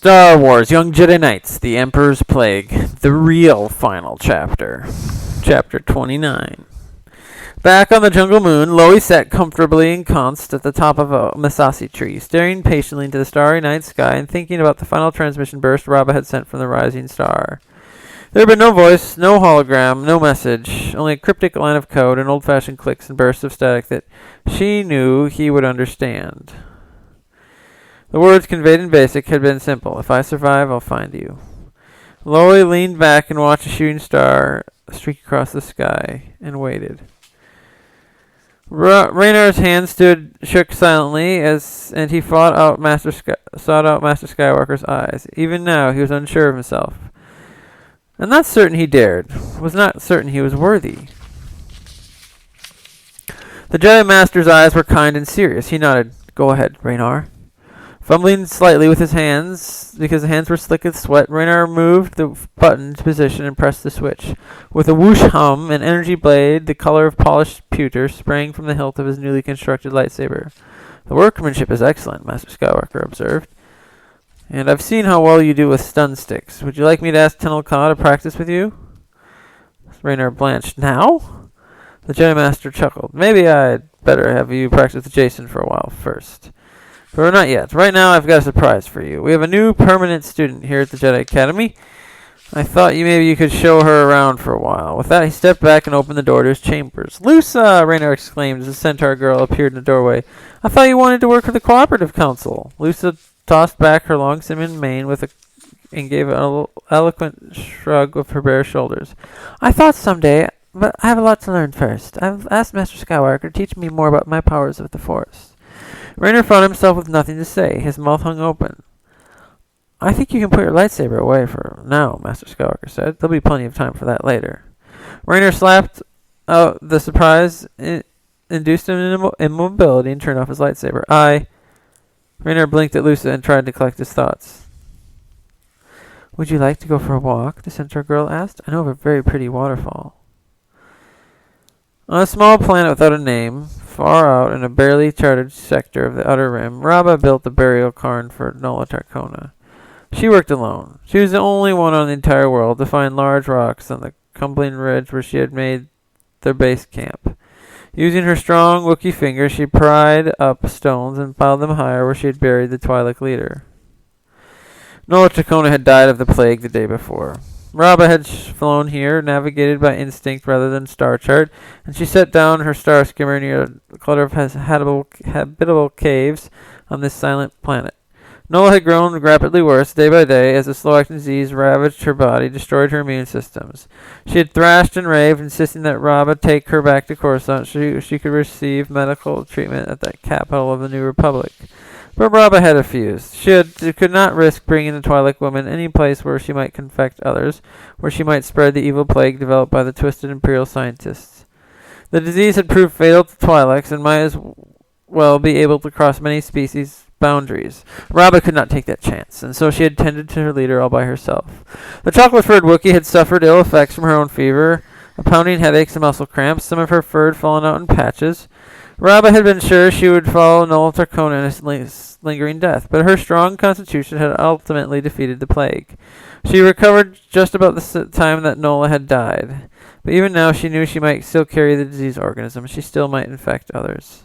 Star Wars Young Jedi Knights, The Emperor's Plague, the real final chapter. Chapter 29. Back on the jungle moon, Loie sat comfortably ensconced at the top of a masasi tree, staring patiently into the starry night sky and thinking about the final transmission burst Rabba had sent from the rising star. There had been no voice, no hologram, no message, only a cryptic line of code and old-fashioned clicks and bursts of static that she knew he would understand. The words conveyed in BASIC had been simple. If I survive, I'll find you. Loie leaned back and watched a shooting star streak across the sky and waited. Raynar's hand shook silently and he sought out Master Skywalker's eyes. Even now, he was unsure of himself. And not certain he dared. Was not certain he was worthy. The Jedi Master's eyes were kind and serious. He nodded. Go ahead, Raynar. Fumbling slightly with his hands, because the hands were slick with sweat, Raynar moved the button to position and pressed the switch. With a whoosh hum, an energy blade, the color of polished pewter, sprang from the hilt of his newly constructed lightsaber. The workmanship is excellent, Master Skywalker observed. And I've seen how well you do with stun sticks. Would you like me to ask Tenel Ka to practice with you? Raynar blanched. Now? The Jedi Master chuckled. Maybe I'd better have you practice with Jason for a while first. But not yet. Right now, I've got a surprise for you. We have a new permanent student here at the Jedi Academy. I thought maybe you could show her around for a while. With that, he stepped back and opened the door to his chambers. Lusa! Raynar exclaimed as the centaur girl appeared in the doorway. I thought you wanted to work for the Cooperative Council. Lusa tossed back her long cinnamon mane and gave an eloquent shrug of her bare shoulders. I thought someday, but I have a lot to learn first. I've asked Master Skywalker to teach me more about my powers of the Force. Raynar found himself with nothing to say. His mouth hung open. I think you can put your lightsaber away for now, Master Skywalker said. There'll be plenty of time for that later. Raynar slapped out the surprise, induced immobility, and turned off his lightsaber. Raynar blinked at Lusa and tried to collect his thoughts. Would you like to go for a walk? The centaur girl asked. I know of a very pretty waterfall. On a small planet without a name, far out in a barely charted sector of the Outer Rim, Rabba built a burial cairn for Nola Tarcona. She worked alone. She was the only one on the entire world to find large rocks on the crumbling ridge where she had made their base camp. Using her strong Wookiee fingers, she pried up stones and piled them higher where she had buried the Twi'lek leader. Nola Tarcona had died of the plague the day before. Rabba had flown here, navigated by instinct rather than star chart, and she set down her star skimmer near a clutter of habitable caves on this silent planet. Nola had grown rapidly worse day by day as the slow-acting disease ravaged her body, destroyed her immune systems. She had thrashed and raved, insisting that Rabba take her back to Coruscant so she could receive medical treatment at the capital of the New Republic. But Rabba had refused. She could not risk bringing the Twi'lek woman any place where she might infect others, where she might spread the evil plague developed by the twisted Imperial scientists. The disease had proved fatal to Twi'leks and might as well be able to cross many species' boundaries. Rabba could not take that chance, and so she had tended to her leader all by herself. The chocolate-furred Wookiee had suffered ill effects from her own fever, pounding headaches and muscle cramps, some of her fur had fallen out in patches. Rabba had been sure she would follow Nola Tarcona in a lingering death, but her strong constitution had ultimately defeated the plague. She recovered just about the time that Nola had died, but even now she knew she might still carry the disease organism. She still might infect others.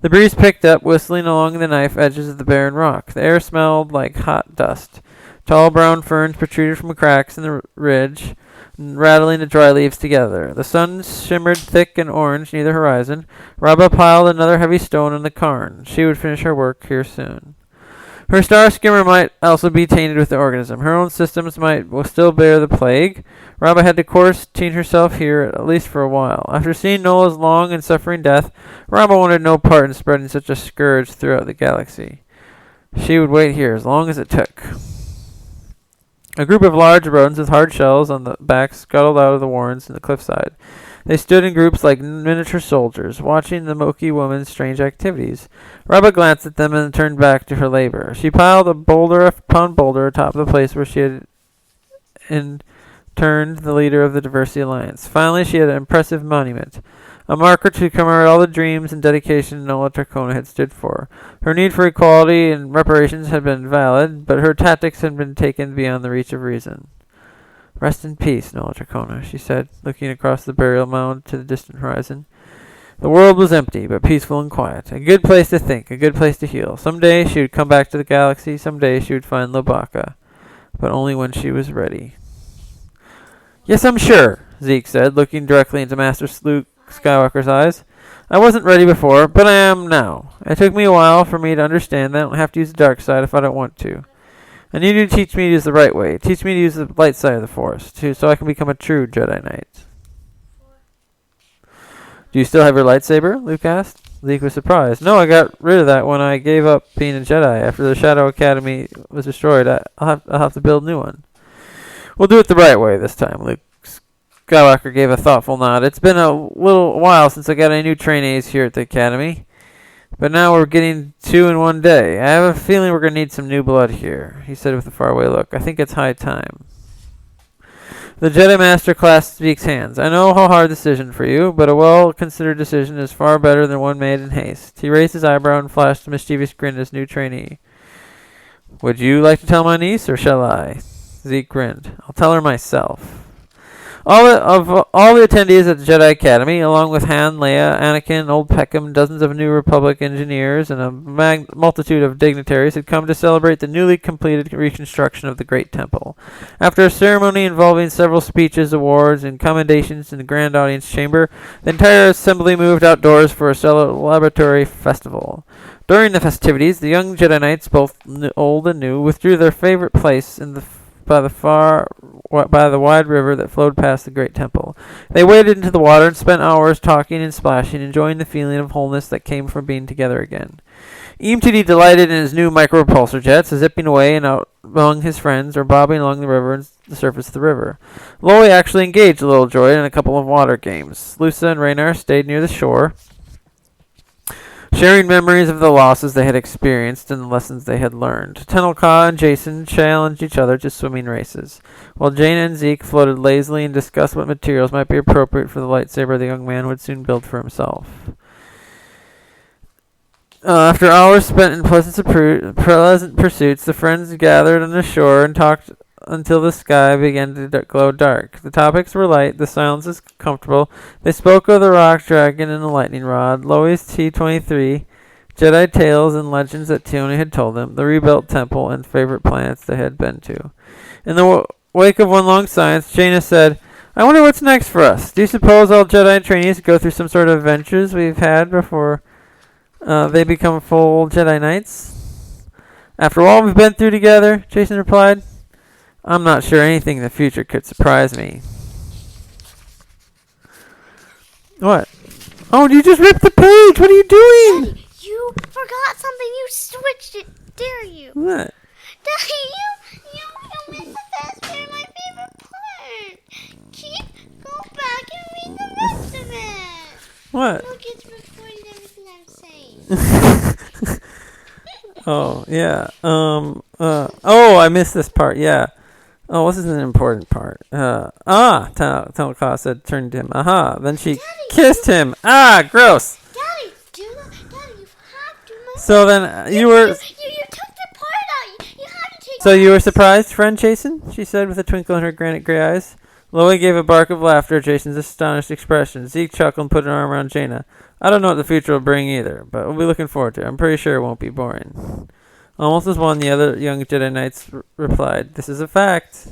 The breeze picked up, whistling along the knife edges of the barren rock. The air smelled like hot dust. Tall brown ferns protruded from cracks in the ridge, rattling the dry leaves together. The sun shimmered thick and orange near the horizon. Rabba piled another heavy stone on the cairn. She would finish her work here soon. Her star skimmer might also be tainted with the organism. Her own systems might still bear the plague. Rabba had to quarantine herself here at least for a while. After seeing Nola's long and suffering death, Rabba wanted no part in spreading such a scourge throughout the galaxy. She would wait here as long as it took. A group of large rodents with hard shells on the backs scuttled out of the warrens in the cliffside. They stood in groups like miniature soldiers, watching the Wookiee woman's strange activities. Rabba glanced at them and turned back to her labor. She piled a boulder upon boulder atop the place where she had interned the leader of the Diversity Alliance. Finally, she had an impressive monument. a marker to commemorate all the dreams and dedication Nola Tracona had stood for. Her need for equality and reparations had been valid, but her tactics had been taken beyond the reach of reason. Rest in peace, Nola Tracona, she said, looking across the burial mound to the distant horizon. The world was empty, but peaceful and quiet. A good place to think, a good place to heal. Someday she would come back to the galaxy, someday she would find Lobaka, but only when she was ready. Yes, I'm sure, Zeke said, looking directly into Master Luke Skywalker's eyes. I wasn't ready before, but I am now. It took me a while for me to understand that I don't have to use the dark side if I don't want to. I need you to teach me to use the right way. Teach me to use the light side of the Force, too, so I can become a true Jedi Knight. Do you still have your lightsaber? Luke asked. Zeke was surprised. No, I got rid of that when I gave up being a Jedi. After the Shadow Academy was destroyed, I'll have to build a new one. We'll do it the right way this time. Luke Skywalker gave a thoughtful nod. It's been a little while since I got any new trainees here at the Academy, but now we're getting 2 in one day. I have a feeling we're going to need some new blood here, he said with a faraway look. I think it's high time. The Jedi Master clasped Zeke's hands. I know how hard decision for you, but a well-considered decision is far better than one made in haste. He raised his eyebrow and flashed a mischievous grin at his new trainee. Would you like to tell my niece, or shall I? Zeke grinned. I'll tell her myself. All the attendees at the Jedi Academy, along with Han, Leia, Anakin, Old Peckham, dozens of New Republic engineers, and a multitude of dignitaries had come to celebrate the newly completed reconstruction of the Great Temple. After a ceremony involving several speeches, awards, and commendations in the Grand Audience Chamber, the entire assembly moved outdoors for a celebratory festival. During the festivities, the young Jedi Knights, both old and new, withdrew their favorite place by the wide river that flowed past the great temple. They waded into the water and spent hours talking and splashing, enjoying the feeling of wholeness that came from being together again. EMTD delighted in his new micropulsar jets, zipping away and out among his friends, or bobbing along the river and the surface of the river. Loey actually engaged Little Droid in a couple of water games. Lusa and Raynar stayed near the shore, sharing memories of the losses they had experienced and the lessons they had learned. Tenel Ka and Jason challenged each other to swimming races, while Jaina and Zeke floated lazily and discussed what materials might be appropriate for the lightsaber the young man would soon build for himself. After hours spent in pleasant pursuits, the friends gathered on the shore and talked until the sky began to glow dark. The topics were light, the silence was comfortable. They spoke of the rock dragon and the lightning rod, Loe's T-23, Jedi tales and legends that Tioni had told them, the rebuilt temple, and favorite planets they had been to. In the wake of one long silence, Jaina said, I wonder what's next for us. Do you suppose all Jedi trainees go through some sort of adventures we've had before they become full Jedi Knights? After all we've been through together, Jason replied, I'm not sure anything in the future could surprise me. What? Oh, you just ripped the page! What are you doing? Daddy, you forgot something. You switched it. Dare you? What? Daddy, you missed the best part, my favorite part. Go back and read the rest of it. What? Look, it's recording everything I'm saying. Oh, yeah. Oh, I missed this part, yeah. Oh, this is an important part. Tenel Ka said, turned to him. Aha. Then she kissed him. Ah, gross. Daddy, do that. Daddy, you have to. So then you were... You took the part out. You have to take So you were surprised, friend Jason? She said with a twinkle in her granite gray eyes. Loey gave a bark of laughter at Jason's astonished expression. Zeke chuckled and put an arm around Jaina. I don't know what the future will bring either, but we'll be looking forward to it. I'm pretty sure it won't be boring. Almost as one, the other young Jedi Knights replied, This is a fact.